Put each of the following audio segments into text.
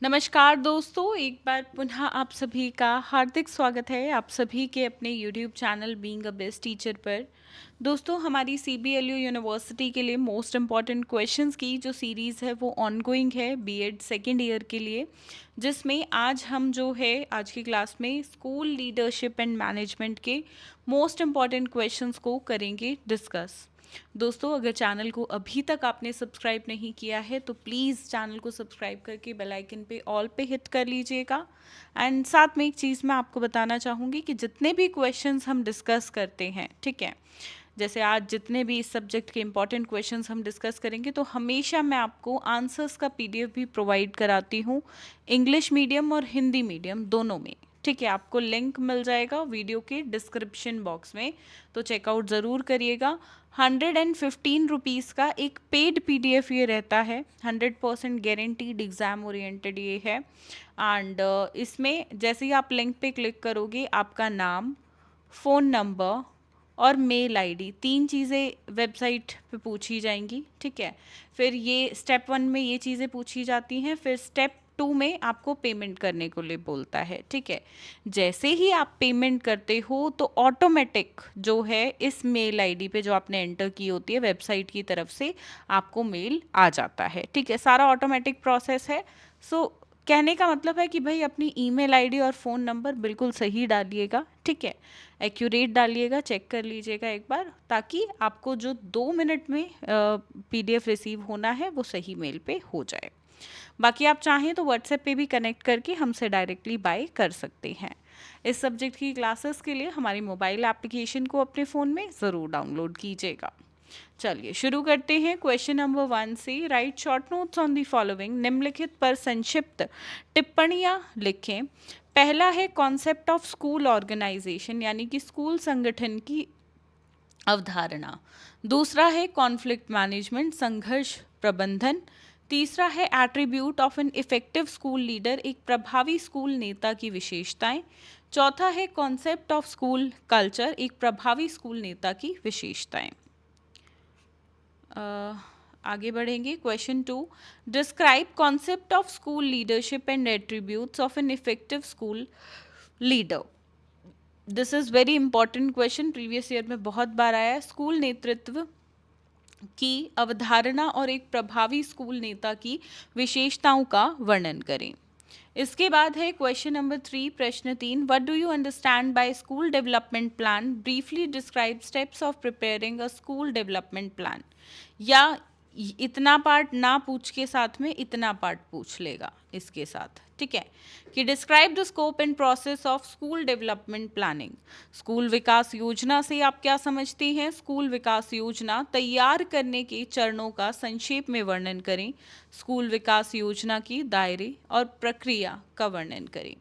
नमस्कार दोस्तों, एक बार पुनः आप सभी का हार्दिक स्वागत है आप सभी के अपने YouTube channel being a best teacher पर। दोस्तों, हमारी सीबीएलयू यूनिवर्सिटी के लिए मोस्ट इम्पॉर्टेंट क्वेश्चंस की जो सीरीज़ है वो ऑनगोइंग है बीएड सेकेंड ईयर के लिए, जिसमें आज हम जो है आज की क्लास में स्कूल लीडरशिप एंड मैनेजमेंट के मोस्ट इम्पॉर्टेंट क्वेश्चंस को करेंगे डिस्कस। दोस्तों, अगर चैनल को अभी तक आपने सब्सक्राइब नहीं किया है तो प्लीज़ चैनल को सब्सक्राइब करके बेल आइकन पे ऑल पे हिट कर लीजिएगा। एंड साथ में एक चीज़ मैं आपको बताना चाहूँगी कि जितने भी क्वेश्चंस हम डिस्कस करते हैं, ठीक है, जैसे आज जितने भी इस सब्जेक्ट के इंपॉर्टेंट क्वेश्चंस हम डिस्कस करेंगे तो हमेशा मैं आपको आंसर्स का पीडीएफ भी प्रोवाइड कराती हूँ, इंग्लिश मीडियम और हिंदी मीडियम दोनों में। ठीक है, आपको लिंक मिल जाएगा वीडियो के डिस्क्रिप्शन बॉक्स में, तो चेकआउट ज़रूर करिएगा। 115 रुपीज़ का एक पेड पीडीएफ ये रहता है, 100% गारंटीड एग्ज़ाम ओरिएंटेड ये है। एंड इसमें जैसे ही आप लिंक पे क्लिक करोगे, आपका नाम, फ़ोन नंबर और मेल आईडी, तीन चीज़ें वेबसाइट पे पूछी जाएंगी। ठीक है, फिर ये स्टेप 1 में ये चीज़ें पूछी जाती हैं, फिर स्टेप 2 में आपको पेमेंट करने को लिए बोलता है। ठीक है, जैसे ही आप पेमेंट करते हो तो ऑटोमेटिक जो है इस मेल आईडी पे जो आपने एंटर की होती है वेबसाइट की तरफ से आपको मेल आ जाता है। ठीक है, सारा ऑटोमेटिक प्रोसेस है। सो कहने का मतलब है कि भाई अपनी ईमेल आईडी और फ़ोन नंबर बिल्कुल सही डालिएगा। ठीक है, एक्यूरेट डालिएगा, चेक कर लीजिएगा एक बार, ताकि आपको जो 2 मिनट में पीडीएफ रिसीव होना है वो सही मेल पे हो जाए। बाकी आप चाहें तो व्हाट्सएप पे भी कनेक्ट करके हमसे डायरेक्टली बाय कर सकते हैं। इस सब्जेक्ट की क्लासेस के लिए हमारी मोबाइल एप्लीकेशन को अपने फ़ोन में ज़रूर डाउनलोड कीजिएगा। चलिए शुरू करते हैं क्वेश्चन नंबर 1 से। Right short notes on the following, निम्नलिखित पर संक्षिप्त टिप्पणियाँ लिखें। पहला है कॉन्सेप्ट ऑफ स्कूल ऑर्गेनाइजेशन, यानी कि स्कूल संगठन की अवधारणा। दूसरा है कॉन्फ्लिक्ट मैनेजमेंट, संघर्ष प्रबंधन। तीसरा है attribute of an effective school leader, एक प्रभावी स्कूल नेता की विशेषताएं। चौथा है कॉन्सेप्ट ऑफ स्कूल कल्चर, एक प्रभावी स्कूल नेता की विशेषताएं। आगे बढ़ेंगे। Question 2, describe concept of school leadership and attributes of an effective school leader. This is very important question, previous year में बहुत बार आया है। स्कूल नेतृत्व की अवधारणा और एक प्रभावी स्कूल नेता की विशेषताओं का वर्णन करें। इसके बाद है क्वेश्चन नंबर 3, प्रश्न 3, what do you understand by school development plan, briefly describe steps of preparing a school development plan. या इतना पार्ट ना पूछ के साथ में इतना पार्ट पूछ लेगा इसके साथ। ठीक है, कि describe the scope and process of school development planning. School विकास योजना से आप क्या समझते हैं? स्कूल विकास योजना तैयार करने के चरणों का संक्षेप में वर्णन करें। स्कूल विकास योजना की दायरे और प्रक्रिया का वर्णन करें।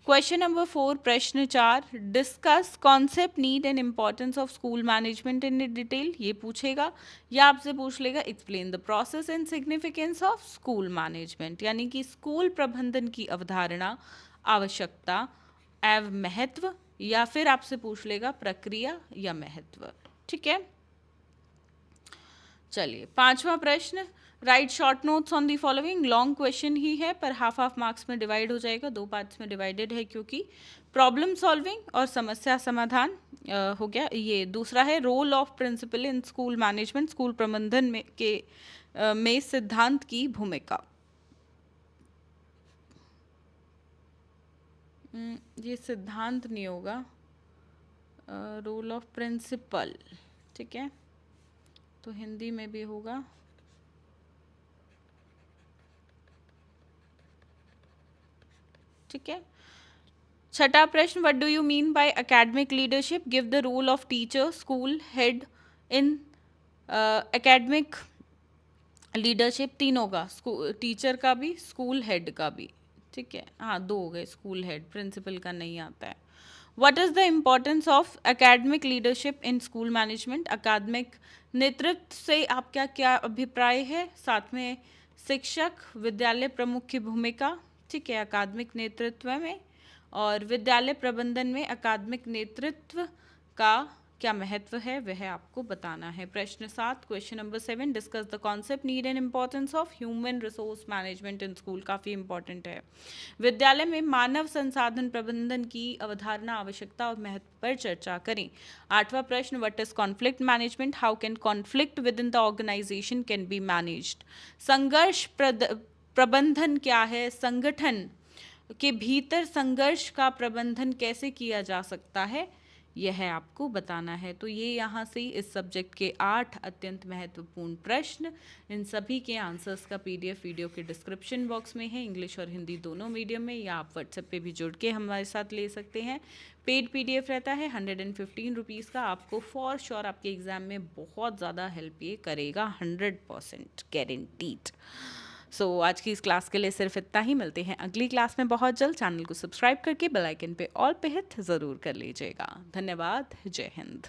क्वेश्चन नंबर 4, प्रश्न 4, discuss concept, need and importance of school management in detail. ये पूछेगा या आपसे पूछ लेगा explain the process and significance of school management, यानी कि स्कूल प्रबंधन की अवधारणा, आवश्यकता एवं महत्व, या फिर आपसे पूछ लेगा प्रक्रिया या महत्व। ठीक है, चलिए पांचवा प्रश्न, write short notes on the following. Long question ही है पर हाफ हाफ मार्क्स में डिवाइड हो जाएगा, दो पार्ट्स में डिवाइडेड है, क्योंकि प्रॉब्लम सॉल्विंग और समस्या समाधान हो गया। ये दूसरा है role of principal in school management, school प्रबंधन में सिद्धांत की भूमिका। ये सिद्धांत नहीं होगा, रोल ऑफ प्रिंसिपल। ठीक है, तो हिंदी में भी होगा। ठीक है, छठा प्रश्न, what do you mean by academic leadership, give the role of teacher, school head in academic leadership. तीनों का, टीचर का भी स्कूल हेड का भी। ठीक है, हाँ दो हो गए, स्कूल हेड, प्रिंसिपल का नहीं आता है। What is the importance of academic leadership in school management, अकादमिक नेतृत्व से आपका क्या अभिप्राय है। साथ में शिक्षक विद्यालय प्रमुख की भूमिका। ठीक है, अकादमिक नेतृत्व में और विद्यालय प्रबंधन में अकादमिक नेतृत्व का क्या महत्व है वह आपको बताना है। प्रश्न 7, question number 7, discuss the concept, need and importance of human resource management in school. काफ़ी इंपॉर्टेंट है। विद्यालय में मानव संसाधन प्रबंधन की अवधारणा, आवश्यकता और महत्व पर चर्चा करें। 8वां प्रश्न, what is conflict management, how can conflict within the organisation can be managed. संघर्ष प्रबंधन क्या है, संगठन के भीतर संघर्ष का प्रबंधन कैसे किया जा सकता है, यह आपको बताना है। तो ये यहाँ से इस सब्जेक्ट के 8 अत्यंत महत्वपूर्ण प्रश्न, इन सभी के आंसर्स का पीडीएफ वीडियो के डिस्क्रिप्शन बॉक्स में है, इंग्लिश और हिंदी दोनों मीडियम में, या आप व्हाट्सएप पे भी जुड़ के हमारे साथ ले सकते हैं। पेड पीडीएफ रहता है 115 रुपीज़ का। आपको फॉर श्योर आपके एग्ज़ाम में बहुत ज़्यादा हेल्प ये करेगा, 100% गारंटीड। आज की इस क्लास के लिए सिर्फ इतना ही। मिलते हैं अगली क्लास में बहुत जल्द। चैनल को सब्सक्राइब करके बेल आइकन पे ऑल पे हिट ज़रूर कर लीजिएगा। धन्यवाद। जय हिंद।